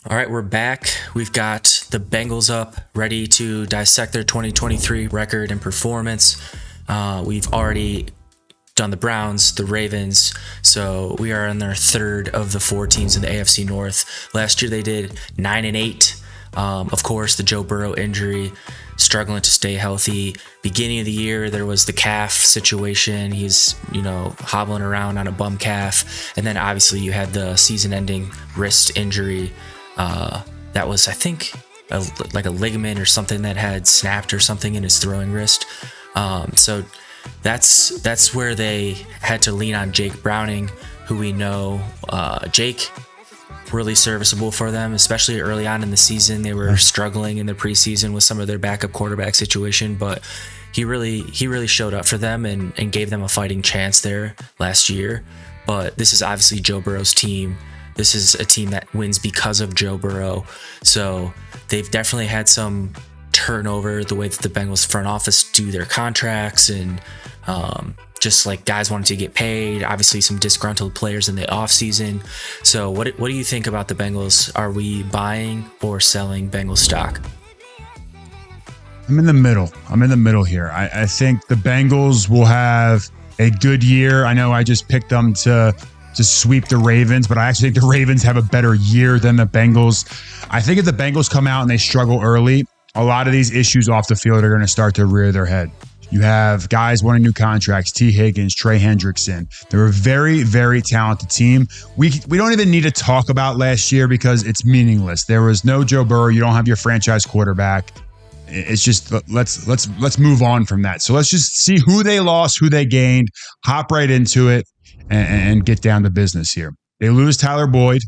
All right, we're back. We've got the Bengals up, ready to dissect their 2023 record and performance. We've already done the Browns, the Ravens, so we are on their third of the four teams in the AFC North. Last year they did 9-8. Of course, the Joe Burrow injury, struggling to stay healthy. Beginning of the year, there was the calf situation. He's, hobbling around on a bum calf. And then obviously you had the season-ending wrist injury. That was, I think, like a ligament or something that had snapped or something in his throwing wrist. So that's where they had to lean on Jake Browning, who we know, Jake, really serviceable for them, especially early on in the season. They were struggling in the preseason with some of their backup quarterback situation, but he really showed up for them and gave them a fighting chance there last year. But this is obviously Joe Burrow's team. This is a team that wins because of Joe Burrow. So they've definitely had some turnover, the way that the Bengals front office do their contracts, and just like guys wanting to get paid. Obviously some disgruntled players in the offseason. So what do you think about the Bengals? Are we buying or selling Bengals stock? I'm in the middle here. I think the Bengals will have a good year. I know I just picked them to sweep the Ravens, but I actually think the Ravens have a better year than the Bengals. I think if the Bengals come out and they struggle early, a lot of these issues off the field are going to start to rear their head. You have guys wanting new contracts, T. Higgins, Trey Hendrickson. They're a very, very talented team. We don't even need to talk about last year because it's meaningless. There was no Joe Burrow. You don't have your franchise quarterback. It's just let's move on from that. So let's just see who they lost, who they gained, hop right into it, and get down to business here. They lose Tyler Boyd.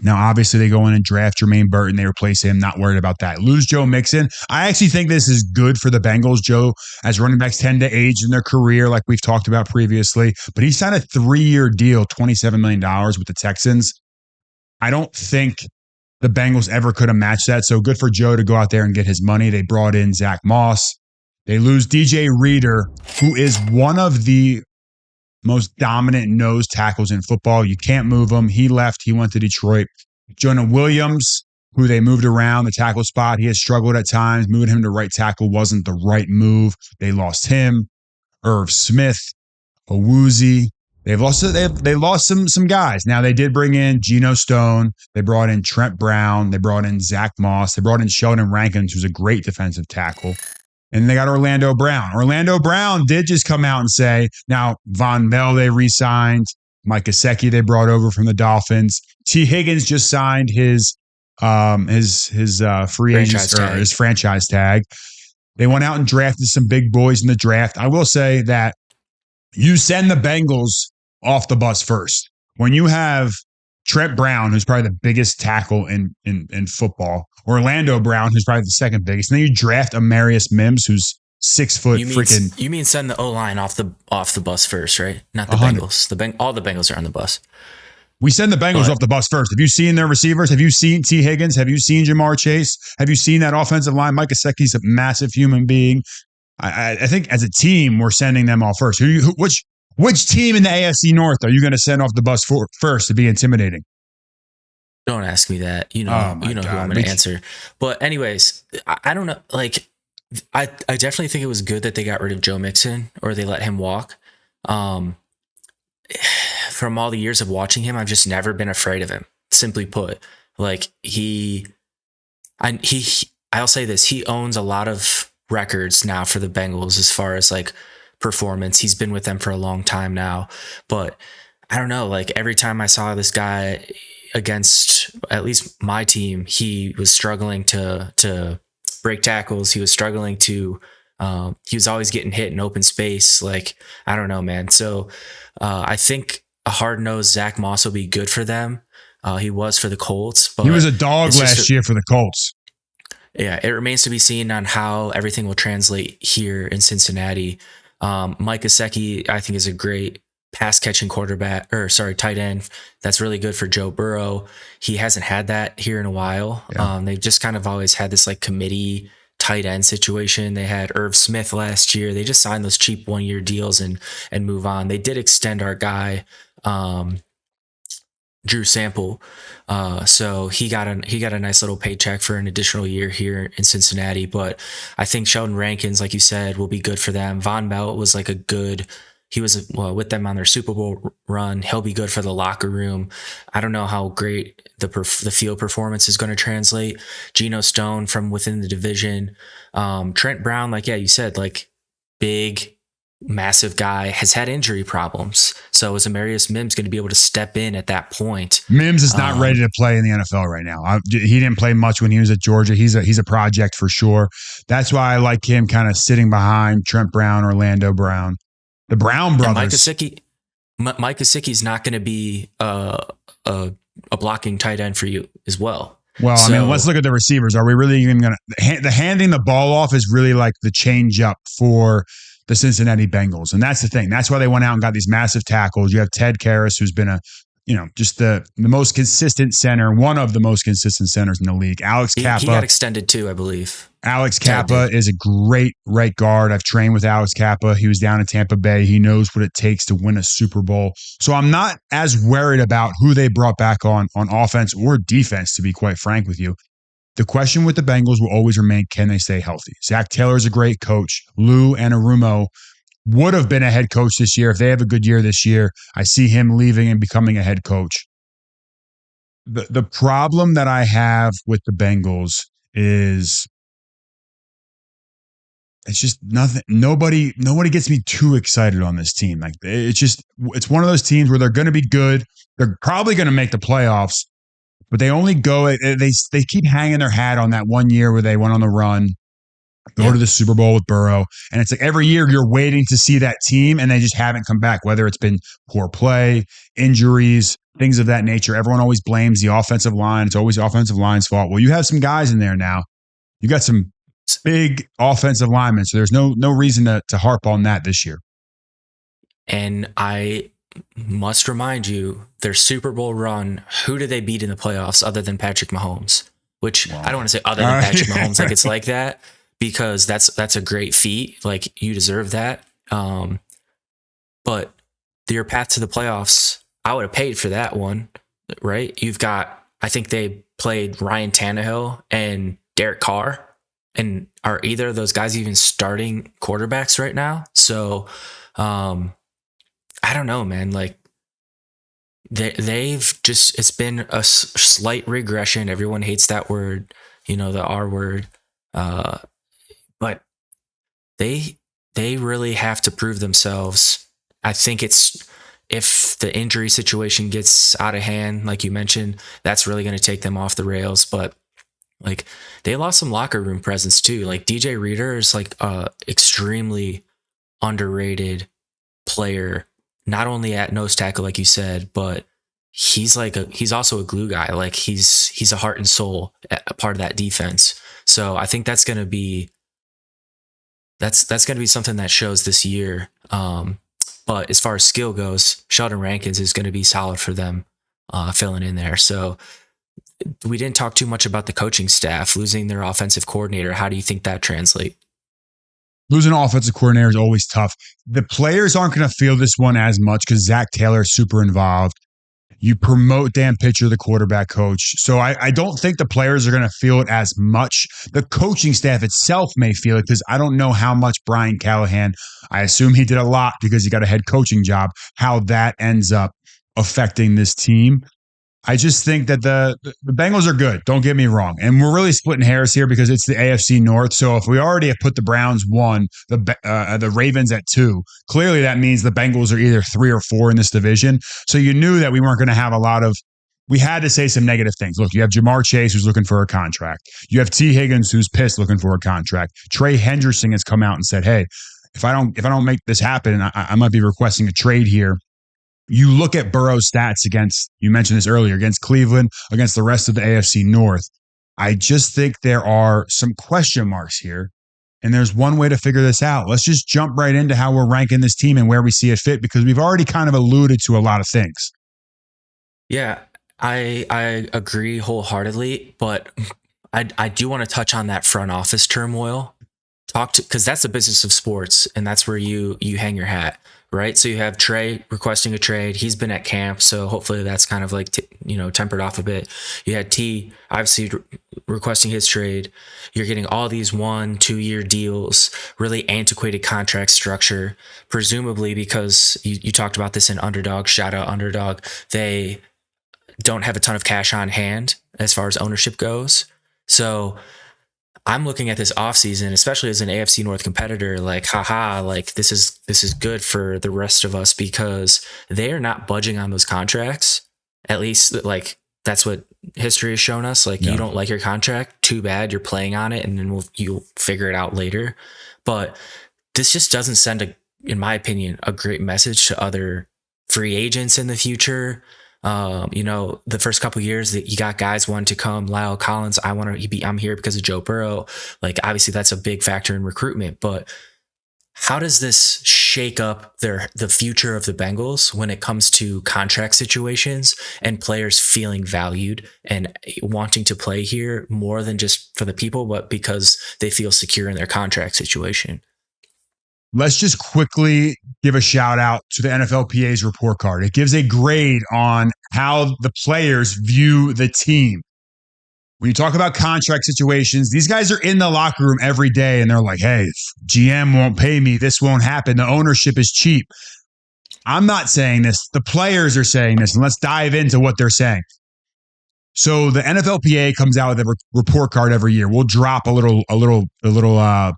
Now, obviously, they go in and draft Jermaine Burton. They replace him. Not worried about that. Lose Joe Mixon. I actually think this is good for the Bengals. Joe, as running backs tend to age in their career, like we've talked about previously. But he signed a 3-year deal, $27 million with the Texans. I don't think the Bengals ever could have matched that. So good for Joe to go out there and get his money. They brought in Zach Moss. They lose DJ Reader, who is one of the most dominant nose tackles in football. You can't move him. He left. He went to Detroit. Jonah Williams, who they moved around the tackle spot. He has struggled at times. Moving him to right tackle wasn't the right move. They lost him. Irv Smith, Owuzie. They lost some guys. Now they did bring in Geno Stone. They brought in Trent Brown. They brought in Zach Moss. They brought in Sheldon Rankins, who's a great defensive tackle. And they got Orlando Brown. Orlando Brown did just come out and say, now Von Bell they re-signed. Mike Gesicki they brought over from the Dolphins. T. Higgins just signed his free agent or his franchise tag. They went out and drafted some big boys in the draft. I will say that you send the Bengals off the bus first. When you have Trent Brown, who's probably the biggest tackle in football, Orlando Brown, who's probably the second biggest, and then you draft Amarius Mims, who's 6 foot freaking. You mean send the O-line off the bus first, right? Not the 100. Bengals. All the Bengals are on the bus. We send the Bengals off the bus first. Have you seen their receivers? Have you seen T. Higgins? Have you seen Jamar Chase? Have you seen that offensive line? Mike Gesicki's a massive human being. I think as a team, we're sending them all first. Which team in the AFC North are you going to send off the bus first to be intimidating? Don't ask me that. You know who I'm going to answer. But anyways, I don't know. Like, I definitely think it was good that they got rid of Joe Mixon or they let him walk. From all the years of watching him, I've just never been afraid of him. Simply put, like I'll say this: he owns a lot of records now for the Bengals as far as like performance. He's been with them for a long time now, but I don't know. Like every time I saw this guy against at least my team, he was struggling to break tackles. He was struggling to. He was always getting hit in open space. Like I don't know, man. So I think a hard-nosed Zach Moss will be good for them. He was for the Colts, but he was a dog last year for the Colts. Yeah, it remains to be seen on how everything will translate here in Cincinnati. Mike Gesicki, I think, is a great pass-catching tight end. That's really good for Joe Burrow. He hasn't had that here in a while. Yeah. They've just kind of always had this like committee tight end situation. They had Irv Smith last year. They just signed those cheap 1-year deals and move on. They did extend our guy, Drew Sample. So he got a nice little paycheck for an additional year here in Cincinnati. But I think Sheldon Rankins, like you said, will be good for them. Von Melt was like a good. He was with them on their Super Bowl run. He'll be good for the locker room. I don't know how great the field performance is going to translate. Geno Stone from within the division. Trent Brown, like yeah, you said, like big massive guy, has had injury problems. So is Amarius Mims going to be able to step in at that point? Mims is not ready to play in the NFL right now. He didn't play much when he was at Georgia. He's a project for sure. That's why I like him kind of sitting behind Trent Brown, Orlando Brown, the Brown brothers. Mike Gesicki's not going to be a blocking tight end for you as well. Well, I mean, let's look at the receivers. Are we really even going to the handing the ball off is really like the change up for the Cincinnati Bengals. And that's the thing. That's why they went out and got these massive tackles. You have Ted Karras, who's been just the most consistent center, one of the most consistent centers in the league. Alex Kappa. He got extended too, I believe. Alex Kappa is a great right guard. I've trained with Alex Kappa. He was down in Tampa Bay. He knows what it takes to win a Super Bowl. So I'm not as worried about who they brought back on offense or defense, to be quite frank with you. The question with the Bengals will always remain, can they stay healthy? Zach Taylor is a great coach. Lou Anarumo would have been a head coach this year. If they have a good year this year, I see him leaving and becoming a head coach. The problem that I have with the Bengals is it's just nothing. Nobody gets me too excited on this team. Like it's one of those teams where they're going to be good. They're probably going to make the playoffs. But they only they keep hanging their hat on that one year where they went on the run, go to the Super Bowl with Burrow. And it's like every year you're waiting to see that team and they just haven't come back, whether it's been poor play, injuries, things of that nature. Everyone always blames the offensive line. It's always the offensive line's fault. Well, you have some guys in there now. You got some big offensive linemen. So there's no reason to harp on that this year. And I must remind you, their Super Bowl run, who did they beat in the playoffs other than Patrick Mahomes? Which I don't want to say other than Patrick Mahomes, like it's like that, because that's a great feat. Like you deserve that. But your path to the playoffs, I would have paid for that one, right? I think they played Ryan Tannehill and Derek Carr, and are either of those guys even starting quarterbacks right now? So, I don't know, man. Like it's been a slight regression. Everyone hates that word, the R word. But they really have to prove themselves. I think if the injury situation gets out of hand, like you mentioned, that's really going to take them off the rails. But like they lost some locker room presence too. Like DJ Reader is like a extremely underrated player. Not only at nose tackle, like you said, but he's also a glue guy. Like he's a heart and soul, a part of that defense. So I think that's gonna be something that shows this year. But as far as skill goes, Sheldon Rankins is going to be solid for them, filling in there. So we didn't talk too much about the coaching staff losing their offensive coordinator. How do you think that translates? Losing an offensive coordinator is always tough. The players aren't going to feel this one as much because Zach Taylor is super involved. You promote Dan Pitcher, the quarterback coach. So I don't think the players are going to feel it as much. The coaching staff itself may feel it because I don't know how much Brian Callahan, I assume he did a lot because he got a head coaching job, how that ends up affecting this team. I just think that the Bengals are good. Don't get me wrong. And we're really splitting hairs here because it's the AFC North. So if we already have put the Browns 1, the Ravens at 2, clearly that means the Bengals are either 3 or 4 in this division. So you knew that we weren't going to have we had to say some negative things. Look, you have Jamar Chase who's looking for a contract. You have T. Higgins who's pissed looking for a contract. Trey Hendrickson has come out and said, hey, if I don't make this happen, I might be requesting a trade here. You look at Burrow's stats against, you mentioned this earlier, against Cleveland, against the rest of the AFC North. I just think there are some question marks here, and there's one way to figure this out. Let's just jump right into how we're ranking this team and where we see it fit, because we've already kind of alluded to a lot of things. Yeah, I agree wholeheartedly, but I do want to touch on that front office turmoil. Because that's the business of sports, and that's where you hang your hat. right? So you have Trey requesting a trade. He's been at camp, so hopefully that's kind of like tempered off a bit. You had T obviously requesting his trade. You're getting all these 1-2 year deals, really antiquated contract structure, presumably because you talked about this in Underdog. Shout out Underdog. They don't have a ton of cash on hand as far as ownership goes. So I'm looking at this offseason, especially as an AFC North competitor, like, haha, like this is good for the rest of us because they are not budging on those contracts. At least, like, that's what history has shown us. Like, you don't like your contract, too bad, you're playing on it, and then you'll figure it out later. But this just doesn't send, in my opinion, a great message to other free agents in the future. The first couple of years that you got guys wanting to come, Lyle Collins, I'm here because of Joe Burrow. Like, obviously that's a big factor in recruitment, but how does this shake up the future of the Bengals when it comes to contract situations and players feeling valued and wanting to play here more than just for the people, but because they feel secure in their contract situation? Let's just quickly give a shout out to the NFLPA's report card. It gives a grade on how the players view the team. When you talk about contract situations, these guys are in the locker room every day and they're like, hey, if GM won't pay me, this won't happen. The ownership is cheap. I'm not saying this. The players are saying this, and let's dive into what they're saying. So the NFLPA comes out with a report card every year. We'll drop a little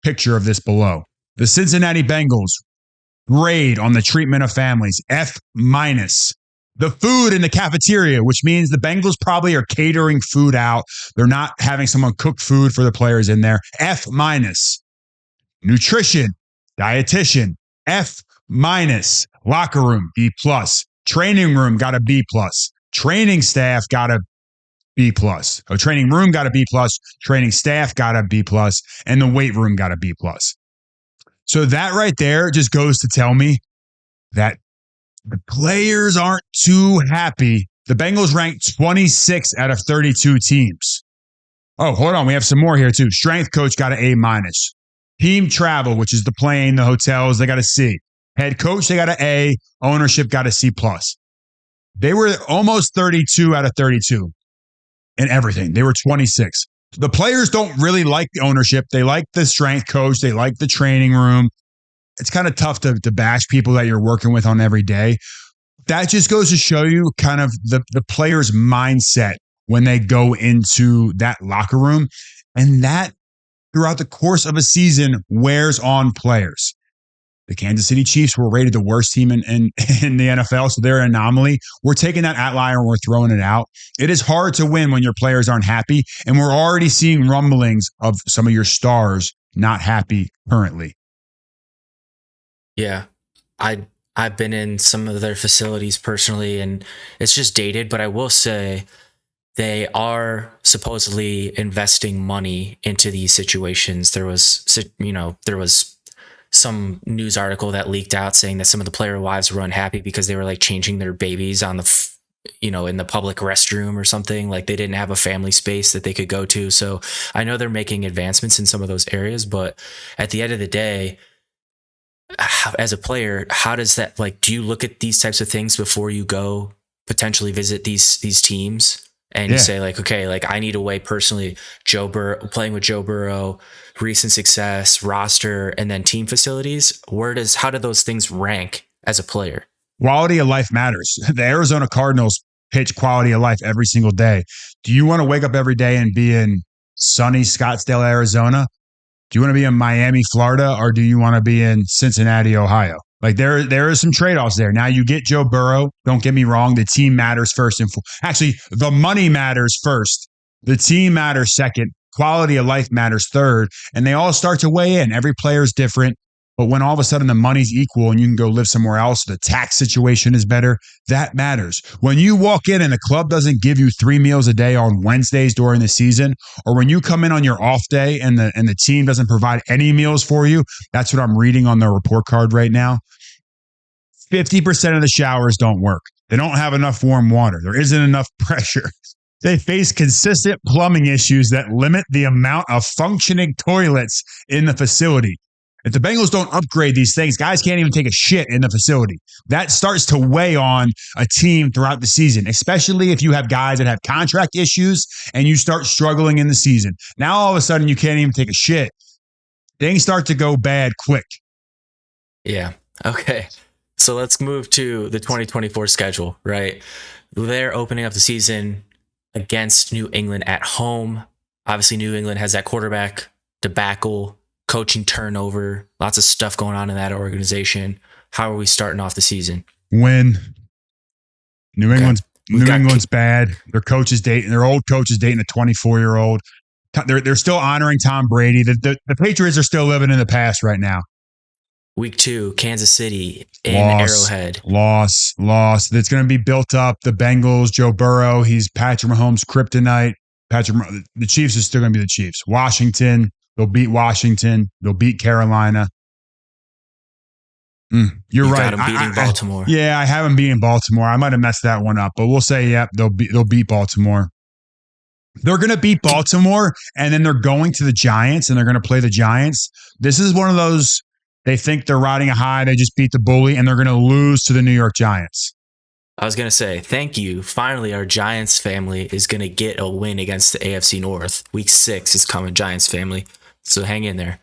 picture of this below. The Cincinnati Bengals grade on the treatment of families, F-. The food in the cafeteria, which means the Bengals probably are catering food out. They're not having someone cook food for the players in there, F-. Nutrition, dietitian, F-. Locker room, B+. Training room got a B+. Training staff got a B+. Training room got a B+. Training staff got a B+. And the weight room got a B+. So that right there just goes to tell me that the players aren't too happy. The Bengals ranked 26 out of 32 teams. Oh, hold on. We have some more here too. Strength coach got an A-. Team travel, which is the plane, the hotels, they got a C. Head coach, they got an A. Ownership got a C+. They were almost 32 out of 32 in everything. They were 26. The players don't really like the ownership. They like the strength coach. They like the training room. It's kind of tough to bash people that you're working with on every day. That just goes to show you kind of the player's mindset when they go into that locker room. And that, throughout the course of a season, wears on players. The Kansas City Chiefs were rated the worst team in the NFL, so they're an anomaly. We're taking that outlier and we're throwing it out. It is hard to win when your players aren't happy, and we're already seeing rumblings of some of your stars not happy currently. Yeah, I've been in some of their facilities personally, and it's just dated, but I will say they are supposedly investing money into these situations. There was some news article that leaked out saying that some of the player wives were unhappy because they were like changing their babies on in the public restroom or something. Like they didn't have a family space that they could go to. So I know they're making advancements in some of those areas, but at the end of the day, as a player, how does that, like, do you look at these types of things before you go potentially visit these teams? And you say like, okay, like I need a way personally, playing with Joe Burrow, recent success, roster, and then team facilities. How do those things rank as a player? Quality of life matters. The Arizona Cardinals pitch quality of life every single day. Do you want to wake up every day and be in sunny Scottsdale, Arizona? Do you want to be in Miami, Florida, or do you want to be in Cincinnati, Ohio? Like there are some trade-offs there. Now you get Joe Burrow. Don't get me wrong. The team matters first. Actually, the money matters first. The team matters second. Quality of life matters third. And they all start to weigh in. Every player is different. But when all of a sudden the money's equal and you can go live somewhere else, the tax situation is better, that matters. When you walk in and the club doesn't give you 3 meals a day on Wednesdays during the season, or when you come in on your off day and the team doesn't provide any meals for you, that's what I'm reading on the report card right now. 50% of the showers don't work. They don't have enough warm water. There isn't enough pressure. They face consistent plumbing issues that limit the amount of functioning toilets in the facility. If the Bengals don't upgrade these things, guys can't even take a shit in the facility. That starts to weigh on a team throughout the season, especially if you have guys that have contract issues and you start struggling in the season. Now, all of a sudden, you can't even take a shit. Things start to go bad quick. Yeah. Okay. So let's move to the 2024 schedule, right? They're opening up the season against New England at home. Obviously, New England has that quarterback debacle, coaching turnover, lots of stuff going on in that organization. How are we starting off the season? Win. New England's bad. Their old coach is dating a 24-year-old. They're still honoring Tom Brady. The Patriots are still living in the past right now. Week 2, Kansas City in Arrowhead. Loss. That's going to be built up. The Bengals, Joe Burrow, he's Patrick Mahomes' kryptonite. The Chiefs are still going to be the Chiefs. Washington, they'll beat Washington. They'll beat Carolina. You're right. Got them beating Baltimore. I haven't beaten Baltimore. I might have messed that one up, but we'll say, they'll beat Baltimore. They're going to beat Baltimore, and then they're going to the Giants, and they're going to play the Giants. This is one of those, they think they're riding a high. They just beat the bully, and they're going to lose to the New York Giants. I was going to say, thank you. Finally, our Giants family is going to get a win against the AFC North. Week 6 is coming, Giants family. So hang in there.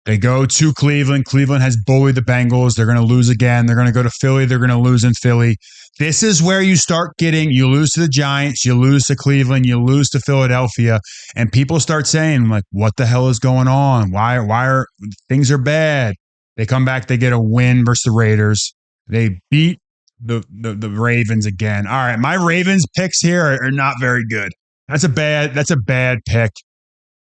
They go to Cleveland. Cleveland has bullied the Bengals. They're going to lose again. They're going to go to Philly. They're going to lose in Philly. This is where you you lose to the Giants, you lose to Cleveland, you lose to Philadelphia, and people start saying, like, what the hell is going on? Why are things are bad? They come back, they get a win versus the Raiders. They beat the Ravens again. All right, my Ravens picks here are not very good. That's a bad pick.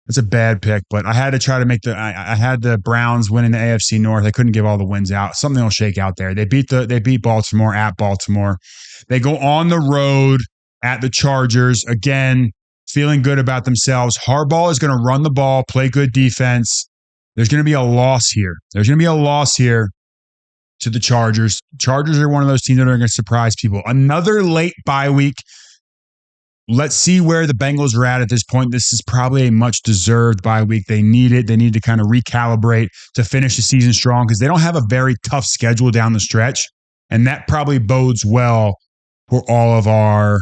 It's a bad pick, but I had to try to make I had the Browns winning the AFC North. I couldn't give all the wins out. Something will shake out there. They beat Baltimore at Baltimore. They go on the road at the Chargers. Again, feeling good about themselves. Harbaugh is going to run the ball, play good defense. There's going to be a loss here. To the Chargers. Chargers are one of those teams that are going to surprise people. Another late bye week. Let's see where the Bengals are at this point. This is probably a much-deserved bye week. They need it. They need to kind of recalibrate to finish the season strong because they don't have a very tough schedule down the stretch, and that probably bodes well for all of our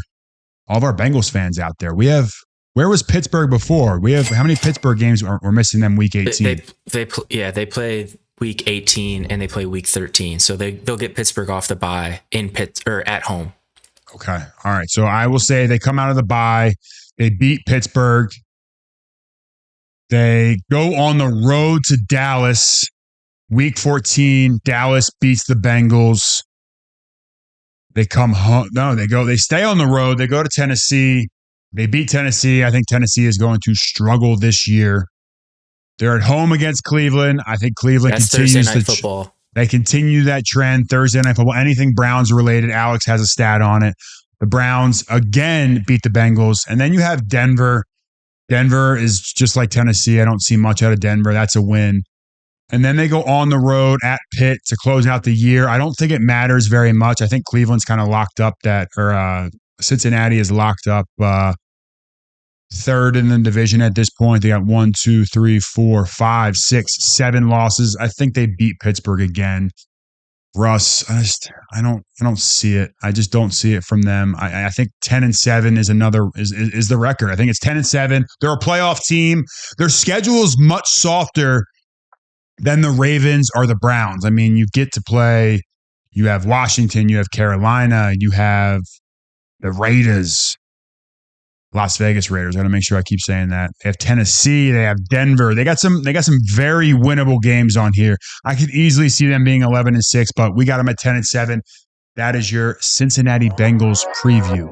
Bengals fans out there. Where was Pittsburgh before? How many Pittsburgh games we're missing them week 18? They play week 18 and they play week 13, so they'll get Pittsburgh off the bye at home. Okay. All right. So I will say they come out of the bye. They beat Pittsburgh. They go on the road to Dallas. Week 14, Dallas beats the Bengals. They come home. No, they stay on the road. They go to Tennessee. They beat Tennessee. I think Tennessee is going to struggle this year. They're at home against Cleveland. I think Cleveland continues Thursday night football. They continue that trend. Thursday night football. Anything Browns related. Alex has a stat on it. The Browns again beat the Bengals. And then you have Denver. Denver is just like Tennessee. I don't see much out of Denver. That's a win. And then they go on the road at Pitt to close out the year. I don't think it matters very much. I think Cleveland's kind of locked up Cincinnati is locked up third in the division at this point. They got 1, 2, 3, 4, 5, 6, 7 losses. I think they beat Pittsburgh again. Russ, I don't see it. I just don't see it from them. I think 10-7 is the record. I think it's 10-7. They're a playoff team. Their schedule is much softer than the Ravens or the Browns. I mean, you get to play. You have Washington. You have Carolina. You have the Raiders. Las Vegas Raiders. I got to make sure I keep saying that. They have Tennessee. They have Denver. They got some very winnable games on here. I could easily see them being 11-6, but we got them at 10-7. That is your Cincinnati Bengals preview.